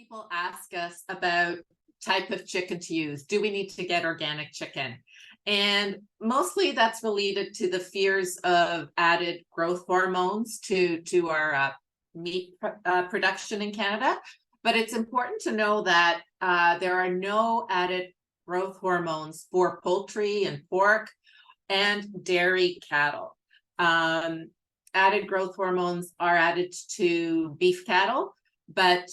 people ask us about type of chicken to use. Do we need to get organic chicken? And mostly that's related to the fears of added growth hormones to our meat production in Canada. But it's important to know that there are no added growth hormones for poultry and pork and dairy cattle. Added growth hormones are added to beef cattle, but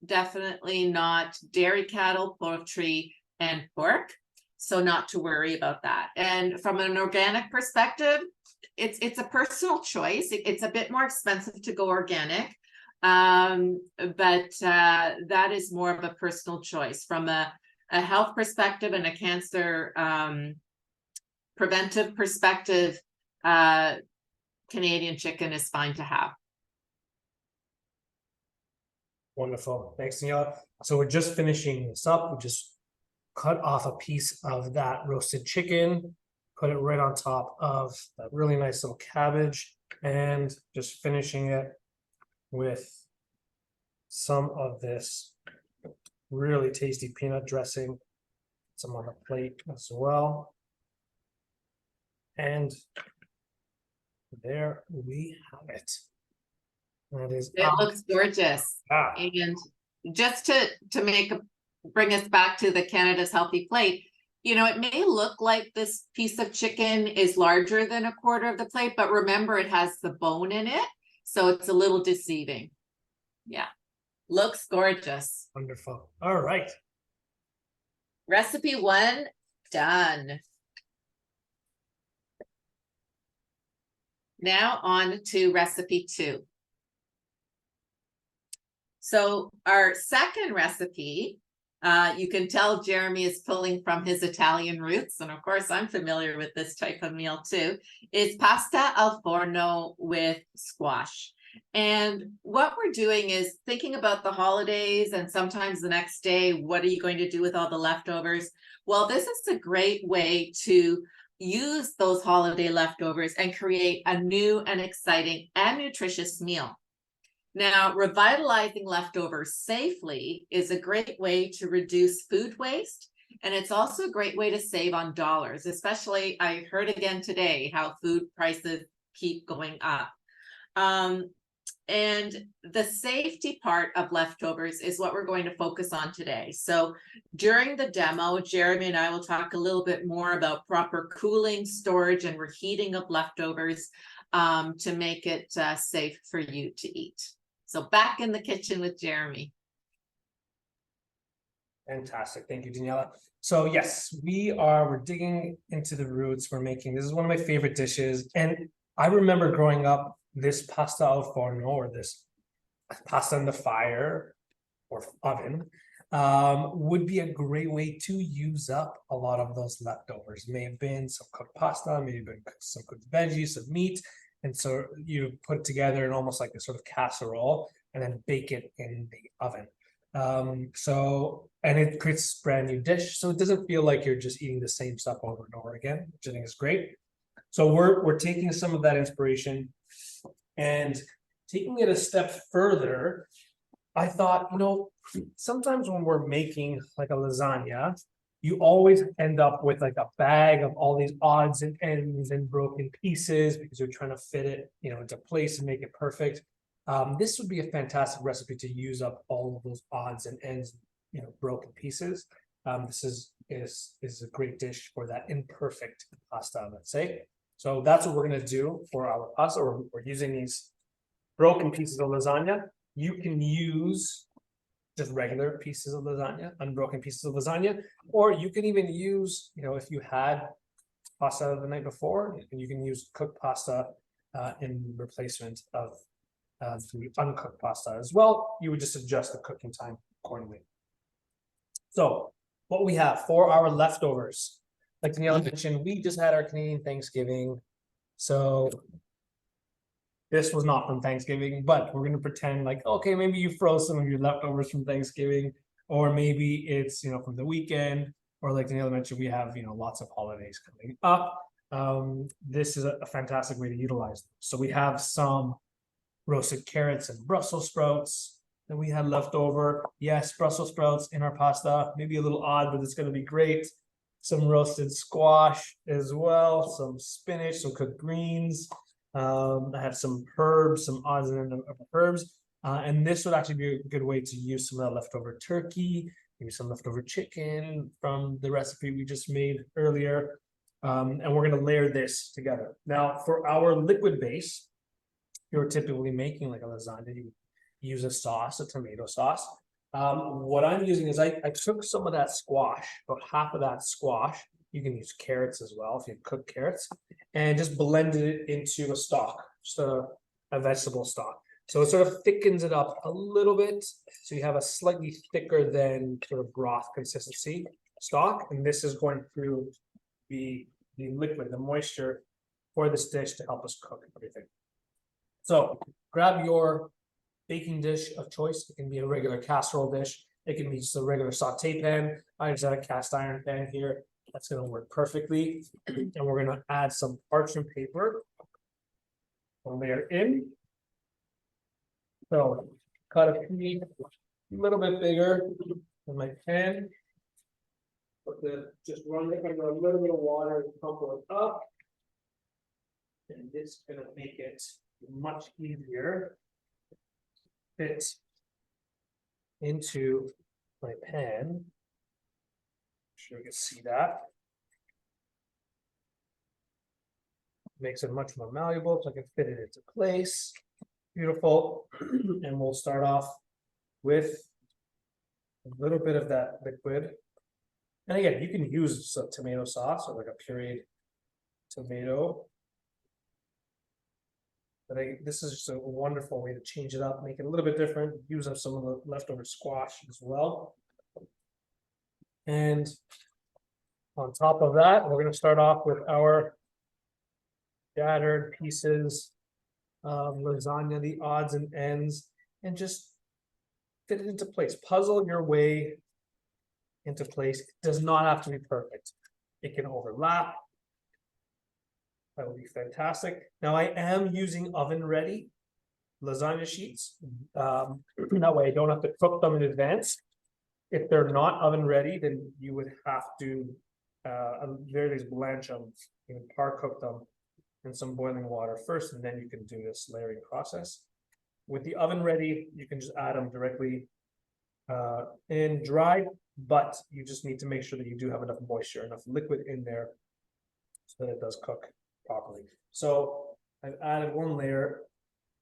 definitely not dairy cattle, poultry, and pork. So not to worry about that. And from an organic perspective, it's a personal choice. It's a bit more expensive to go organic, but that is more of a personal choice. From a health perspective and a cancer preventive perspective, Canadian chicken is fine to have. Wonderful. Thanks, Daniela. So we're just finishing this up. We just cut off a piece of that roasted chicken, put it right on top of that really nice little cabbage, and just finishing it with some of this really tasty peanut dressing. Some on the plate as well. And there we have it. That is it looks gorgeous. And just to bring us back to the Canada's Healthy Plate, you know, it may look like this piece of chicken is larger than a quarter of the plate, but remember it has the bone in it, so it's a little deceiving. Yeah, looks gorgeous. Wonderful. All right. Recipe 1 done. Now on to recipe 2. So our second recipe, you can tell Jeremy is pulling from his Italian roots, and of course I'm familiar with this type of meal too, is pasta al forno with squash. And what we're doing is thinking about the holidays and sometimes the next day, what are you going to do with all the leftovers? Well, this is a great way to use those holiday leftovers and create a new and exciting and nutritious meal. Now, revitalizing leftovers safely is a great way to reduce food waste, and it's also a great way to save on dollars, especially I heard again today how food prices keep going up. And the safety part of leftovers is what we're going to focus on today. So during the demo, Jeremy and I will talk a little bit more about proper cooling, storage, and reheating of leftovers to make it safe for you to eat. So back in the kitchen with Jeremy. Fantastic. Thank you, Daniela. So yes, we're digging into the roots. This is one of my favorite dishes. And I remember growing up, this pasta al forno, or this pasta in the fire or oven, would be a great way to use up a lot of those leftovers. It may have been some cooked pasta, maybe been some cooked veggies, some meat. And so you put it together in almost like a sort of casserole and then bake it in the oven. And it creates a brand new dish. So it doesn't feel like you're just eating the same stuff over and over again, which I think is great. So we're taking some of that inspiration and taking it a step further. I thought, you know, sometimes when we're making like a lasagna, you always end up with like a bag of all these odds and ends and broken pieces because you're trying to fit it, you know, into place and make it perfect. This would be a fantastic recipe to use up all of those odds and ends, you know, broken pieces. This is a great dish for that imperfect pasta, let's say. So that's what we're going to do for our pasta. We're using these broken pieces of lasagna. You can use just regular pieces of lasagna, unbroken pieces of lasagna, or you can even use, you know, if you had pasta the night before, you can use cooked pasta in replacement of the uncooked pasta as well. You would just adjust the cooking time accordingly. So what we have for our leftovers, like Daniela mentioned, we just had our Canadian Thanksgiving. So this was not from Thanksgiving, but we're going to pretend like, okay, maybe you froze some of your leftovers from Thanksgiving, or maybe it's, you know, from the weekend, or like Daniela mentioned, we have, you know, lots of holidays coming up. This is a fantastic way to utilize them. So we have some roasted carrots and Brussels sprouts, that we had left over. Yes, Brussels sprouts in our pasta, maybe a little odd, but it's gonna be great. Some roasted squash as well, some spinach, some cooked greens. I have some herbs, some odds and ends of herbs. And this would actually be a good way to use some of that leftover turkey, maybe some leftover chicken from the recipe we just made earlier. And we're gonna layer this together. Now, for our liquid base, you're typically making like a lasagna, you use a sauce, a tomato sauce. What I'm using is I took some of that squash, about half of that squash. You can use carrots as well if you cook carrots, and just blended it into a stock, just a vegetable stock. So it sort of thickens it up a little bit, so you have a slightly thicker than sort of broth consistency stock, and this is going to be the liquid, the moisture for this dish to help us cook everything. So grab your baking dish of choice. It can be a regular casserole dish. It can be just a regular saute pan. I just had a cast iron pan here. That's gonna work perfectly. And we're gonna add some parchment paper. We'll layer in. So cut a piece a little bit bigger than my pan. Just run it under a little bit of water and crumple it up. And this is gonna make it much easier fit into my pan. I'm sure you can see that. Makes it much more malleable, so I can fit it into place. Beautiful. And we'll start off with a little bit of that liquid. And again, you can use some tomato sauce or like a pureed tomato. But this is just a wonderful way to change it up, make it a little bit different, use up some of the leftover squash as well. And on top of that, we're going to start off with our scattered pieces of lasagna, the odds and ends, and just fit it into place. Puzzle your way into place. It does not have to be perfect. It can overlap. That would be fantastic. Now I am using oven ready lasagna sheets. That way I don't have to cook them in advance. If they're not oven ready, then you would have to very least blanch them, you know, par cook them in some boiling water first, and then you can do this layering process. With the oven ready, you can just add them directly in dry, but you just need to make sure that you do have enough moisture, enough liquid in there so that it does cook properly. So I've added one layer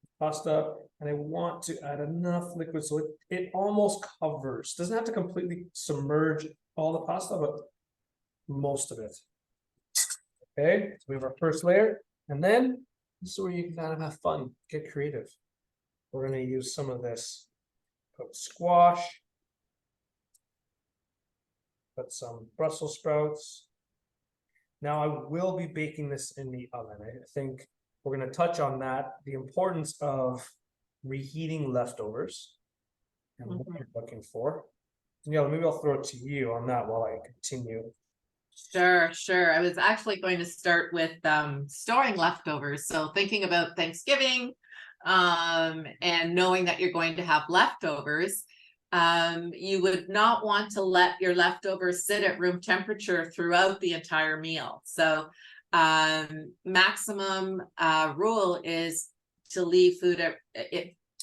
of pasta, and I want to add enough liquid so it almost covers. Doesn't have to completely submerge all the pasta, but most of it. Okay, so we have our first layer, and then this is where you can kind of have fun, get creative. We're going to use some of this cooked squash, put some Brussels sprouts. Now I will be baking this in the oven. I think we're going to touch on that, the importance of reheating leftovers and what you're looking for. Yeah, maybe I'll throw it to you on that while I continue. Sure. I was actually going to start with storing leftovers. So thinking about Thanksgiving and knowing that you're going to have leftovers, you would not want to let your leftovers sit at room temperature throughout the entire meal. So maximum rule is to leave food at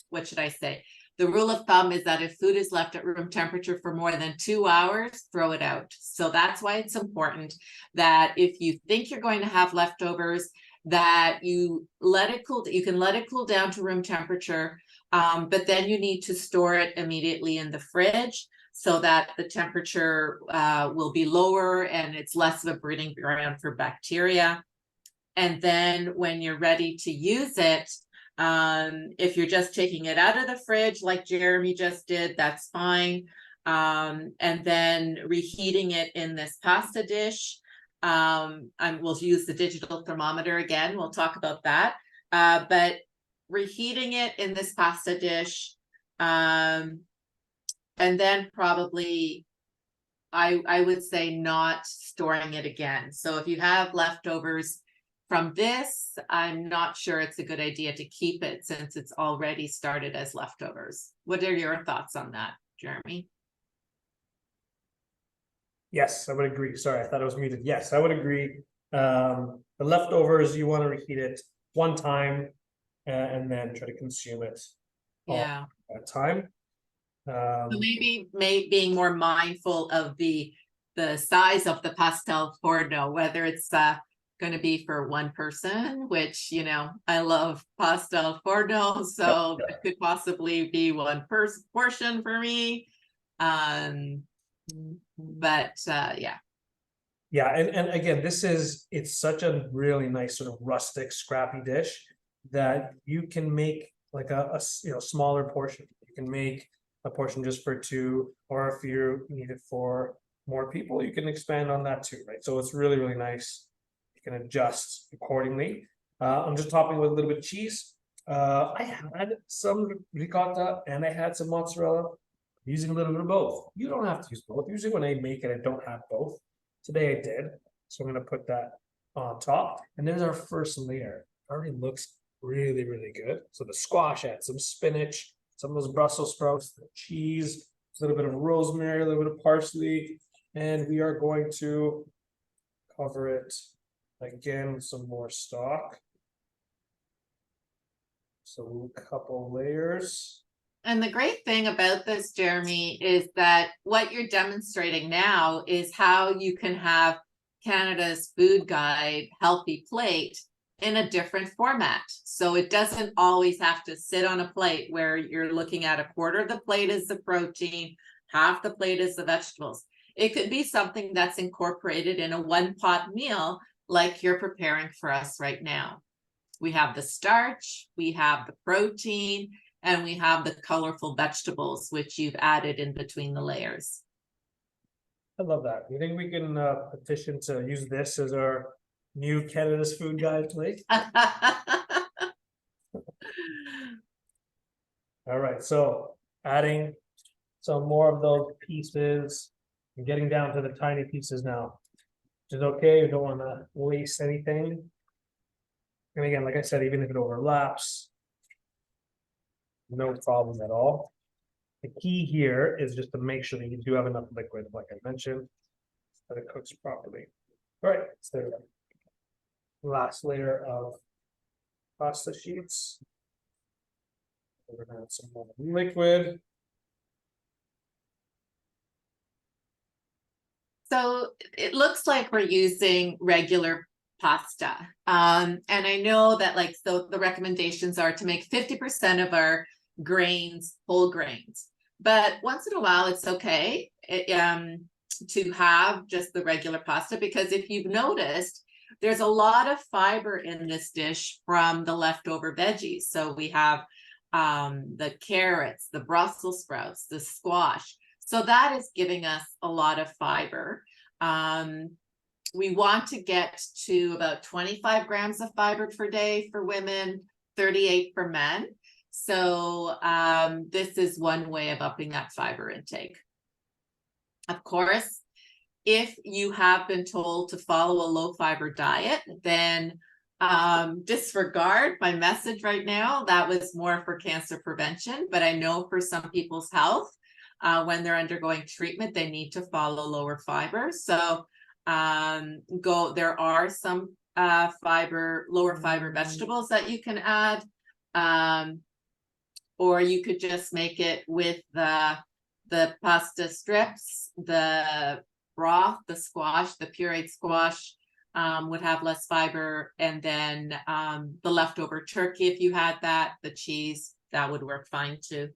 what should I say? The rule of thumb is that if food is left at room temperature for more than 2 hours, throw it out. So that's why it's important that if you think you're going to have leftovers, that you let it cool. You can let it cool down to room temperature, but then you need to store it immediately in the fridge so that the temperature will be lower and it's less of a breeding ground for bacteria. And then when you're ready to use it, if you're just taking it out of the fridge like Jeremy just did, that's fine. And then reheating it in this pasta dish. And we'll use the digital thermometer again. We'll talk about that. But reheating it in this pasta dish, and then probably I would say not storing it again. So if you have leftovers, from this, I'm not sure it's a good idea to keep it since it's already started as leftovers. What are your thoughts on that, Jeremy? Yes, I would agree. Sorry, I thought I was muted. Yes, I would agree. The leftovers, you want to reheat it one time and then try to consume it all Yeah. at a time. So maybe being more mindful of the size of the pastel Forno, whether it's going to be for one person, which, you know, I love pastel Forno, so it could possibly be one portion for me. But yeah. Yeah, and again, it's such a really nice sort of rustic, scrappy dish that you can make like a smaller portion. You can make a portion just for two, or if you need it for more people, you can expand on that too, right? So it's really, really nice. You can adjust accordingly. I'm just topping with a little bit of cheese. I had some ricotta and I had some mozzarella, using a little bit of both. You don't have to use both. Usually when I make it, I don't have both. Today I did. So I'm gonna put that on top. And there's our first layer. Already looks really, really good. So the squash had some spinach, some of those Brussels sprouts, the cheese, a little bit of rosemary, a little bit of parsley, and we are going to cover it again with some more stock. So a couple layers. And the great thing about this, Jeremy, is that what you're demonstrating now is how you can have Canada's Food Guide Healthy Plate in a different format. So it doesn't always have to sit on a plate where you're looking at a quarter of the plate is the protein, half the plate is the vegetables. It could be something that's incorporated in a one-pot meal like you're preparing for us right now. We have the starch, we have the protein, and we have the colorful vegetables, which you've added in between the layers. I love that. You think we can petition to use this as our new Canada's Food Guide plate? All right, so adding some more of those pieces and getting down to the tiny pieces now, which is okay. You don't want to waste anything. And again, like I said, even if it overlaps, no problem at all. The key here is just to make sure that you do have enough liquid, like I mentioned, that it cooks properly. All right, so last layer of pasta sheets. We're gonna add some more liquid. So it looks like we're using regular pasta. And I know that so the recommendations are to make 50% of our grains whole grains. But once in a while, it's okay to have just the regular pasta, because if you've noticed, there's a lot of fiber in this dish from the leftover veggies. So we have the carrots, the Brussels sprouts, the squash. So that is giving us a lot of fiber. We want to get to about 25 grams of fiber per day for women, 38 for men. So this is one way of upping that fiber intake. Of course, if you have been told to follow a low fiber diet, then disregard my message right now. That was more for cancer prevention, but I know for some people's health, when they're undergoing treatment, they need to follow lower fiber. So there are some lower fiber vegetables that you can add. Or you could just make it with the pasta strips, the broth, the squash, the pureed squash would have less fiber. And then the leftover turkey, if you had that, the cheese, that would work fine too.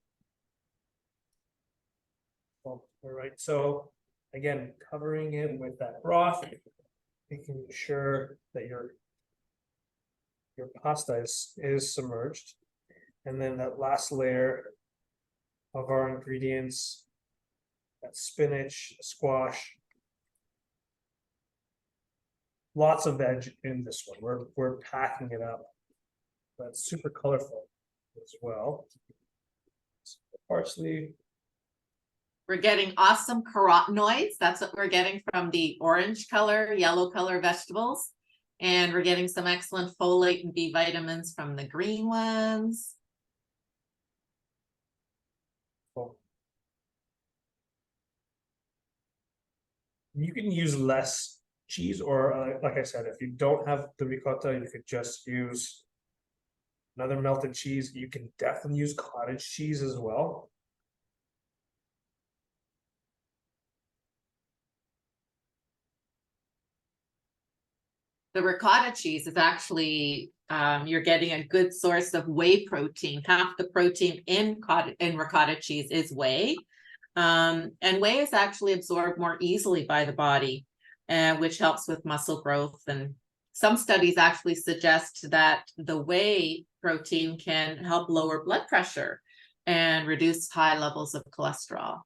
All right, so again, covering it with that broth, making sure that your pasta is submerged. And then that last layer of our ingredients, that spinach, squash, lots of veg in this one. We're packing it up. That's super colorful as well. Parsley. We're getting awesome carotenoids. That's what we're getting from the orange color, yellow color vegetables. And we're getting some excellent folate and B vitamins from the green ones. Cool. You can use less cheese, or like I said, if you don't have the ricotta, you could just use another melted cheese. You can definitely use cottage cheese as well. The ricotta cheese is actually, you're getting a good source of whey protein. Half the protein in ricotta cheese is whey. And whey is actually absorbed more easily by the body, which helps with muscle growth. And some studies actually suggest that the whey protein can help lower blood pressure and reduce high levels of cholesterol.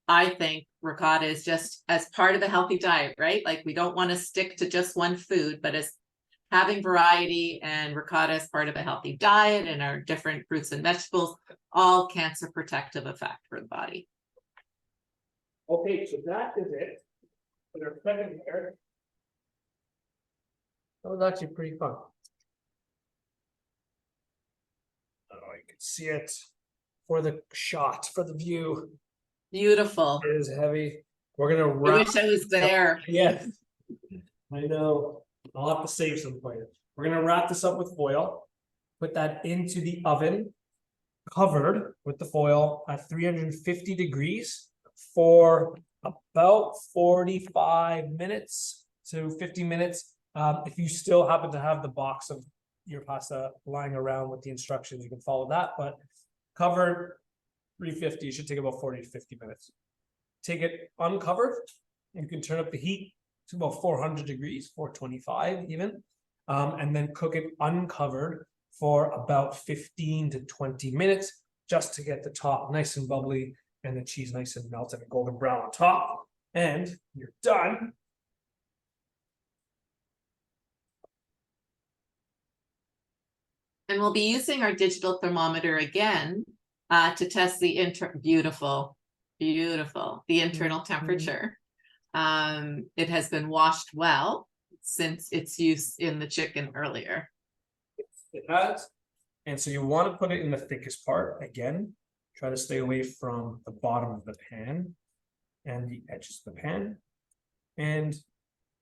I think ricotta is just as part of a healthy diet, right? Like, we don't want to stick to just one food, but as having variety, and ricotta is part of a healthy diet, and our different fruits and vegetables, all cancer protective effect for the body. Okay, so that is it for their second layer. That was actually pretty fun. Oh, you can see it for the shot, for the view. Beautiful. It is heavy. We're gonna I wrap. wish I was there. Yeah, I know. I'll have to save some for you. We're gonna wrap this up with foil, put that into the oven, covered with the foil at 350 degrees for about 45 minutes to 50 minutes. If you still happen to have the box of your pasta lying around with the instructions, you can follow that, but covered 350 should take about 40 to 50 minutes. Take it uncovered, you can turn up the heat to about 400 degrees, 425 even, and then cook it uncovered for about 15 to 20 minutes, just to get the top nice and bubbly and the cheese nice and melted and golden brown on top. And you're done. And we'll be using our digital thermometer again to test the beautiful, the internal temperature. It has been washed well since its use in the chicken earlier. It has. And so you want to put it in the thickest part. Again, try to stay away from the bottom of the pan and the edges of the pan. And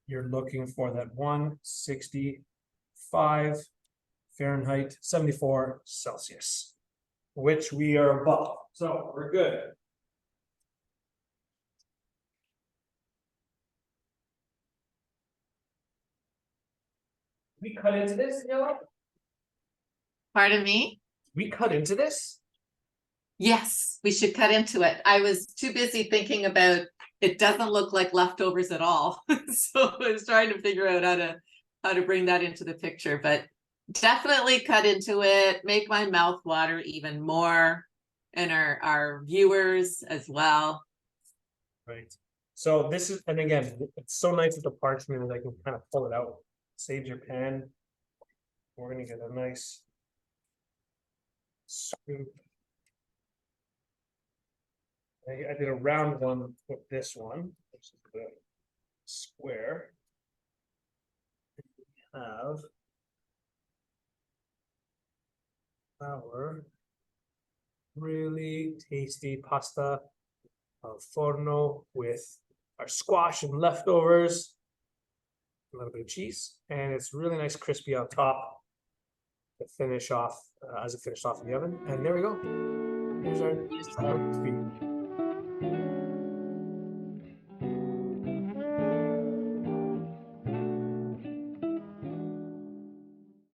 you're looking for that 165 Fahrenheit, 74 Celsius, which we are above. So we're good. We cut into this, Yellow? Pardon me? We cut into this? Yes, we should cut into it. I was too busy thinking about, it doesn't look like leftovers at all. So I was trying to figure out how to bring that into the picture, but definitely cut into it, make my mouth water even more, and our viewers as well. Right. So this is, and again, it's so nice with the parchment that I can kind of pull it out. Saves your pan. We're gonna get a nice scoop. I did a round one with this one, which is the square. We have our really tasty pasta of Forno with our squash and leftovers, a little bit of cheese, and it's really nice crispy on top to finish off as it finished off in the oven. And there we go. Here's our feed.